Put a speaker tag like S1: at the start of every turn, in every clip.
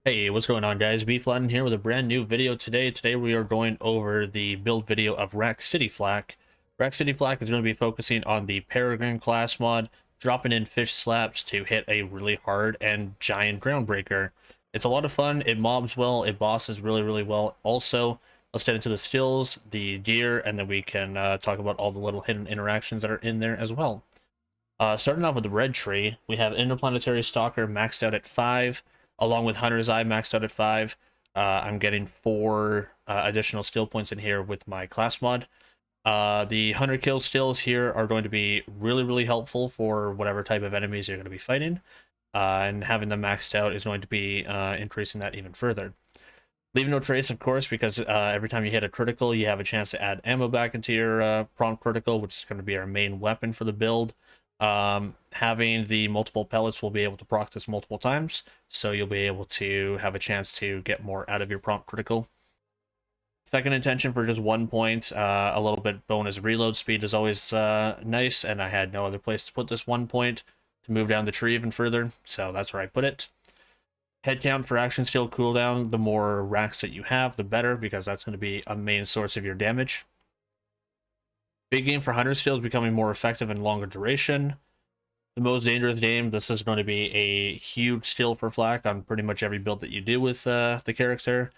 S1: Hey, what's going on, guys? Bflattened here with a brand new video today. Today we are going over the build video of Rakk City Flak. Rakk City Flak is going to be focusing on the Peregrine class mod, dropping in fish slaps to hit a really hard and giant groundbreaker. It's a lot of fun, it mobs well, it bosses really well. Also, let's get into the skills, the gear, and then we can talk about all the little hidden interactions that are in there as well. Starting off with the red tree, we have Interplanetary Stalker maxed out at 5, along with Hunter's Eye maxed out at 5. I'm getting 4 additional skill points in here with my class mod. The Hunter kill skills here are going to be really helpful for whatever type of enemies you're going to be fighting. And having them maxed out is going to be increasing that even further. Leave no trace, of course, because every time you hit a critical, you have a chance to add ammo back into your prompt critical, which is going to be our main weapon for the build. Having the multiple pellets will be able to proc this multiple times, so you'll be able to have a chance to get more out of your prompt critical. Second intention for just 1 point, a little bit bonus reload speed is always nice, and I had no other place to put this 1 point to move down the tree even further, so that's where I put it. Head count for action skill cooldown, the more racks that you have, the better, because that's going to be a main source of your damage. Big game for Hunter skills becoming more effective and longer duration. The most dangerous game, this is going to be a huge skill for Flak on pretty much every build that you do with the character.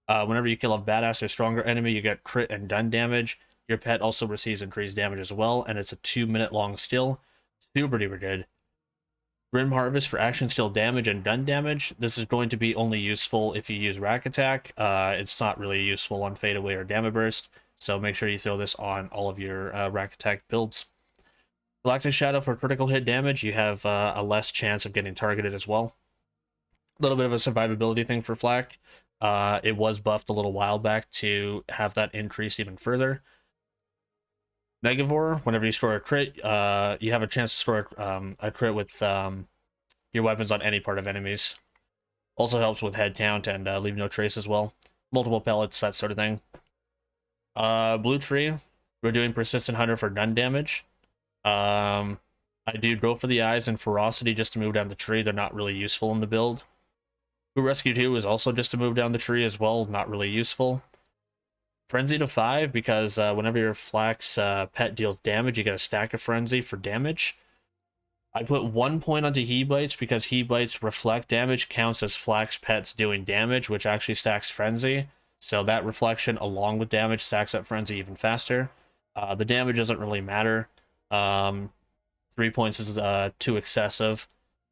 S1: Whenever you kill a badass or stronger enemy, you get crit and done damage. Your pet also receives increased damage as well, and it's a 2-minute long skill. Super duper good. Grim Harvest for action skill damage and done damage. This is going to be only useful if you use Rakk Attack. It's not really useful on Fade Away or Damage Burst. So make sure you throw this on all of your Rakk Attack builds. Galactic Shadow for critical hit damage, you have a less chance of getting targeted as well. A little bit of a survivability thing for Flak. It was buffed a little while back to have that increase even further. Megavore, whenever you score a crit, you have a chance to score a crit with your weapons on any part of enemies. Also helps with head count and leave no trace as well. Multiple pellets, that sort of thing. Blue tree, we're doing persistent hunter for done damage. I do go for the eyes and ferocity just to move down the tree. They're not really useful in the build. Who Rescue 2 is also just to move down the tree as well, not really useful. Frenzy to 5, because whenever your Flak's pet deals damage, you get a stack of Frenzy for damage. I put 1 point onto He Bites because He Bites reflect damage counts as Flak's pets doing damage, which actually stacks Frenzy. So that reflection, along with damage, stacks up Frenzy even faster. The damage doesn't really matter. 3 points is too excessive.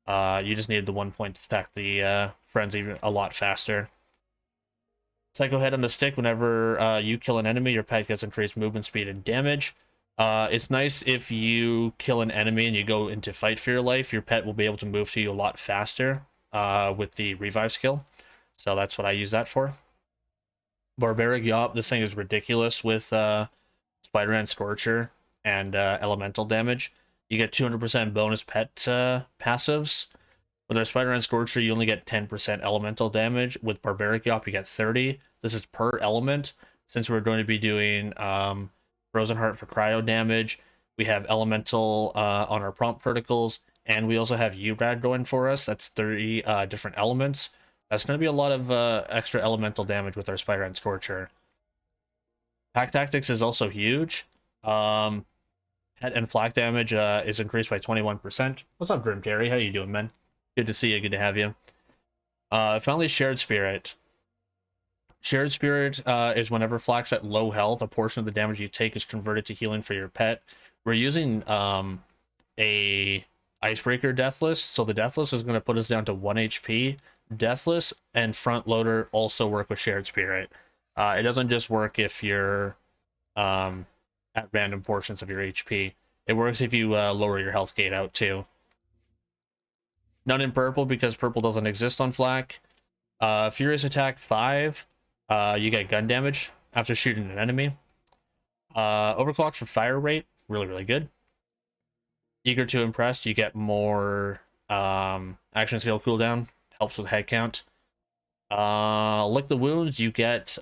S1: You just need the 1 point to stack the Frenzy a lot faster. Psycho Head on the stick, whenever you kill an enemy, your pet gets increased movement speed and damage. It's nice if you kill an enemy and you go into fight for your life, your pet will be able to move to you a lot faster with the revive skill. So that's what I use that for. Barbaric Yawp, this thing is ridiculous with Spider and Scorcher and elemental damage. You get 200% bonus pet passives. With our Spider and Scorcher, you only get 10% elemental damage. With Barbaric Yawp, you get 30. This is per element. Since we're going to be doing Frozen Heart for cryo damage, we have elemental on our prompt criticals, and we also have URAD going for us. That's 30 different elements. That's going to be a lot of extra elemental damage with our Spider and Scorcher. Pack Tactics is also huge. Pet and flak damage is increased by 21%. What's up, Grim Terry? How you doing, man? Good to see you. Good to have you. Finally, Shared Spirit. Shared Spirit is whenever Flak's at low health, a portion of the damage you take is converted to healing for your pet. We're using a Icebreaker Deathless, so the Deathless is going to put us down to 1 HP. Deathless and Front Loader also work with Shared Spirit. It doesn't just work if you're at random portions of your HP. It works if you lower your health gate out too. None in purple because purple doesn't exist on Flak. Furious Attack 5, you get gun damage after shooting an enemy. Overclock for fire rate, really good. Eager to Impress, you get more action skill cooldown. Helps with head count. Lick the Wounds, you get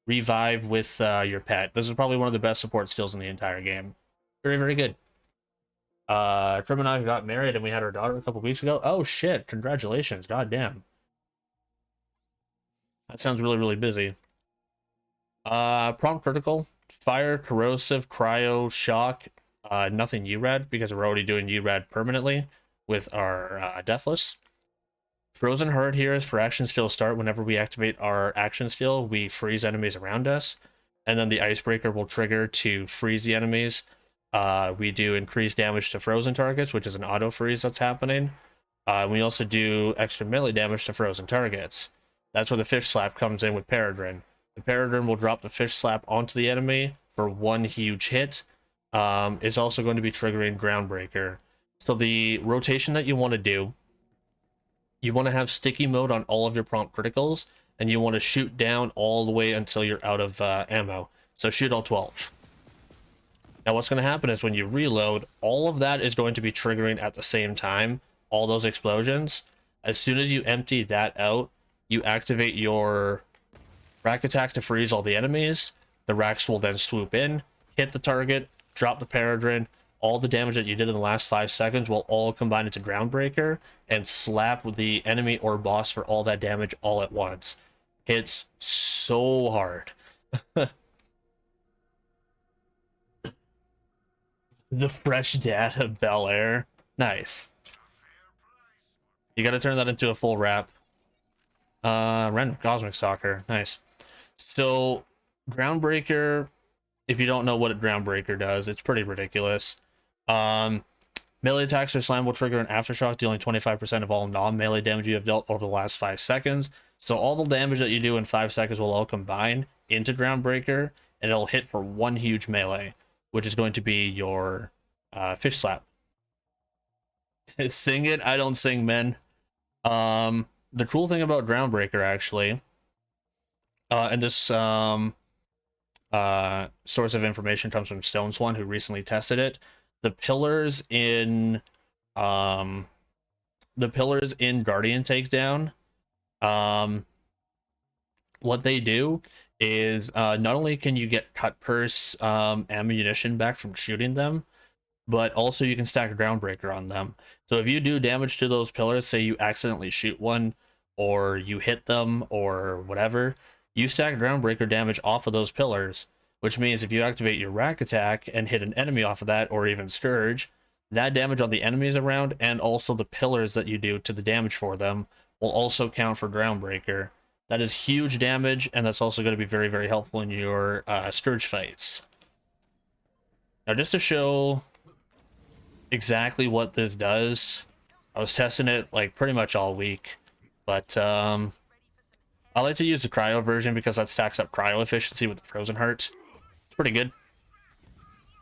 S1: revive with your pet. This is probably one of the best support skills in the entire game. Very good. Trim and I got married and we had our daughter a couple weeks ago. Oh shit, congratulations, god damn. That sounds really, really busy. Prompt critical, fire, corrosive, cryo, shock, nothing URAD because we're already doing URAD permanently with our Deathless. Frozen Heart here is for action steal start. Whenever we activate our action steal, we freeze enemies around us. And then the Icebreaker will trigger to freeze the enemies. We do increased damage to frozen targets, which is an auto freeze that's happening. We also do extra melee damage to frozen targets. That's where the fish slap comes in with Peregrine. The Peregrine will drop the fish slap onto the enemy for one huge hit. It's also going to be triggering Groundbreaker. So the rotation that you want to do, you want to have sticky mode on all of your prompt criticals, and you want to shoot down all the way until you're out of ammo. So shoot all 12. Now what's going to happen is when you reload, all of that is going to be triggering at the same time, all those explosions. As soon as you empty that out, you activate your Rakk attack to freeze all the enemies. The Rakks will then swoop in, hit the target, drop the Peregrine. All the damage that you did in the last 5 seconds will all combine into Groundbreaker and slap the enemy or boss for all that damage all at once. Hits so hard. The fresh data Bel Air. Nice. You gotta turn that into a full wrap. Random Cosmic Soccer. Nice. So, Groundbreaker, if you don't know what a Groundbreaker does, it's pretty ridiculous. Melee attacks or slam will trigger an aftershock, dealing 25% of all non-melee damage you have dealt over the last 5 seconds. So all the damage that you do in 5 seconds will all combine into Groundbreaker, and it'll hit for one huge melee, which is going to be your fish slap. Sing it, I don't sing, men. The cool thing about Groundbreaker, actually, and this source of information comes from Stone Swan, who recently tested it. The pillars in Guardian Takedown, what they do is not only can you get cut purse ammunition back from shooting them, but also you can stack a Groundbreaker on them. So if you do damage to those pillars, say you accidentally shoot one, or you hit them, or whatever, you stack Groundbreaker damage off of those pillars, which means if you activate your Rakk attack and hit an enemy off of that, or even Scourge, that damage on the enemies around, and also the pillars that you do to the damage for them, will also count for Groundbreaker. That is huge damage, and that's also going to be very, very helpful in your Scourge fights. Now, just to show exactly what this does, I was testing it like pretty much all week, but I like to use the cryo version because that stacks up cryo efficiency with the Frozen Heart. It's pretty good.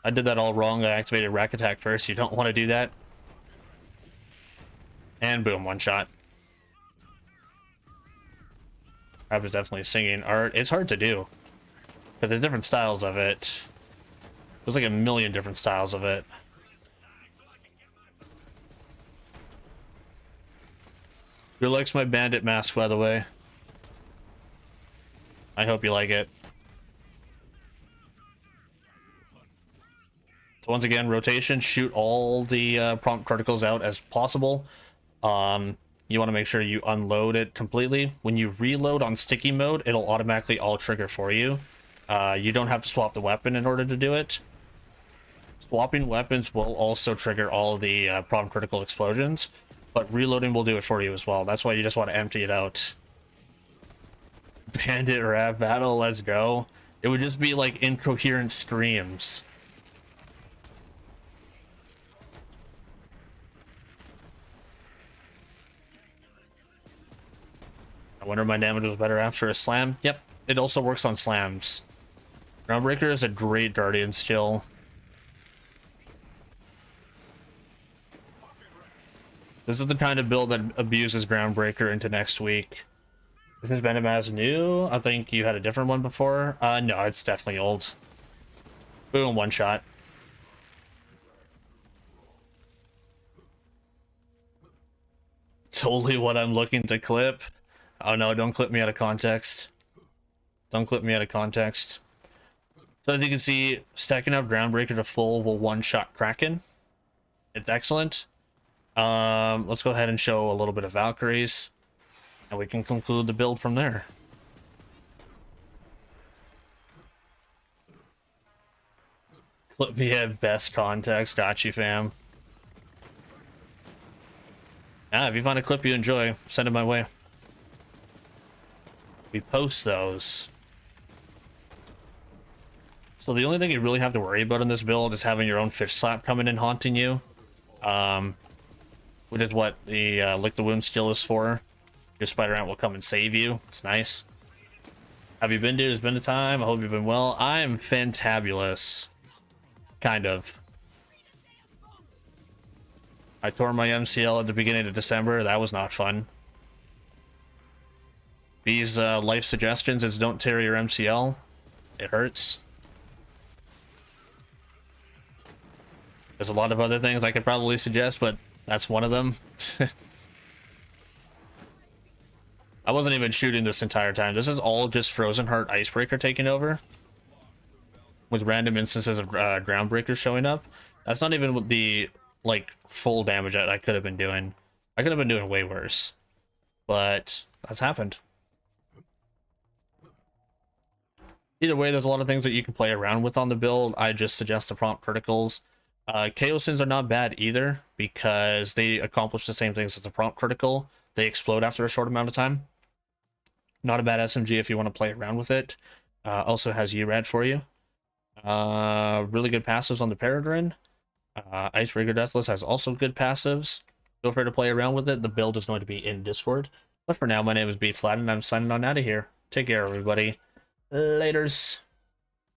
S1: I did that all wrong. I activated Rakk attack first. You don't want to do that. And boom, one shot. I was definitely singing art. It's hard to do because there's different styles of it. There's like a million different styles of it. Who likes my bandit mask, by the way? I hope you like it. So once again, rotation, shoot all the prompt criticals out as possible. You want to make sure you unload it completely. When you reload on sticky mode, it'll automatically all trigger for you. You don't have to swap the weapon in order to do it. Swapping weapons will also trigger all the prompt critical explosions, but reloading will do it for you as well. That's why you just want to empty it out. Bandit rap battle, let's go. It would just be like incoherent screams. I wonder if my damage was better after a slam. Yep, it also works on slams. Groundbreaker is a great Guardian skill. This is the kind of build that abuses Groundbreaker into next week. This is Venom as new. I think you had a different one before. No, it's definitely old. Boom, one shot. Totally what I'm looking to clip. Oh no, don't clip me out of context. Don't clip me out of context. So as you can see, stacking up Groundbreaker to full will one-shot Kraken. It's excellent. Let's go ahead and show a little bit of Valkyries, and we can conclude the build from there. Clip me at best context. Got you, fam. Ah, if you find a clip you enjoy, send it my way. We post those. So the only thing you really have to worry about in this build is having your own fish slap coming in haunting you. Which is what the lick the wound skill is for. Your spider ant will come and save you. It's nice. Have you been, dude? It's been a time. I hope you've been well. I'm fantabulous. Kind of. I tore my MCL at the beginning of December. That was not fun. These life suggestions is don't tear your MCL. It hurts. There's a lot of other things I could probably suggest, but that's one of them. I wasn't even shooting this entire time. This is all just Frozen Heart Icebreaker taking over. With random instances of Groundbreaker showing up. That's not even the, like, full damage that I could have been doing. I could have been doing way worse. But that's happened. Either way, there's a lot of things that you can play around with on the build. I just suggest the prompt criticals. Chaosins are not bad either, because they accomplish the same things as the prompt critical. They explode after a short amount of time. Not a bad SMG if you want to play around with it. Also has URAD for you. Really good passives on the Peregrine. Icebreaker Deathless has also good passives. Feel free to play around with it. The build is going to be in Discord. But for now, my name is Bflattened and I'm signing on out of here. Take care, everybody. Laters.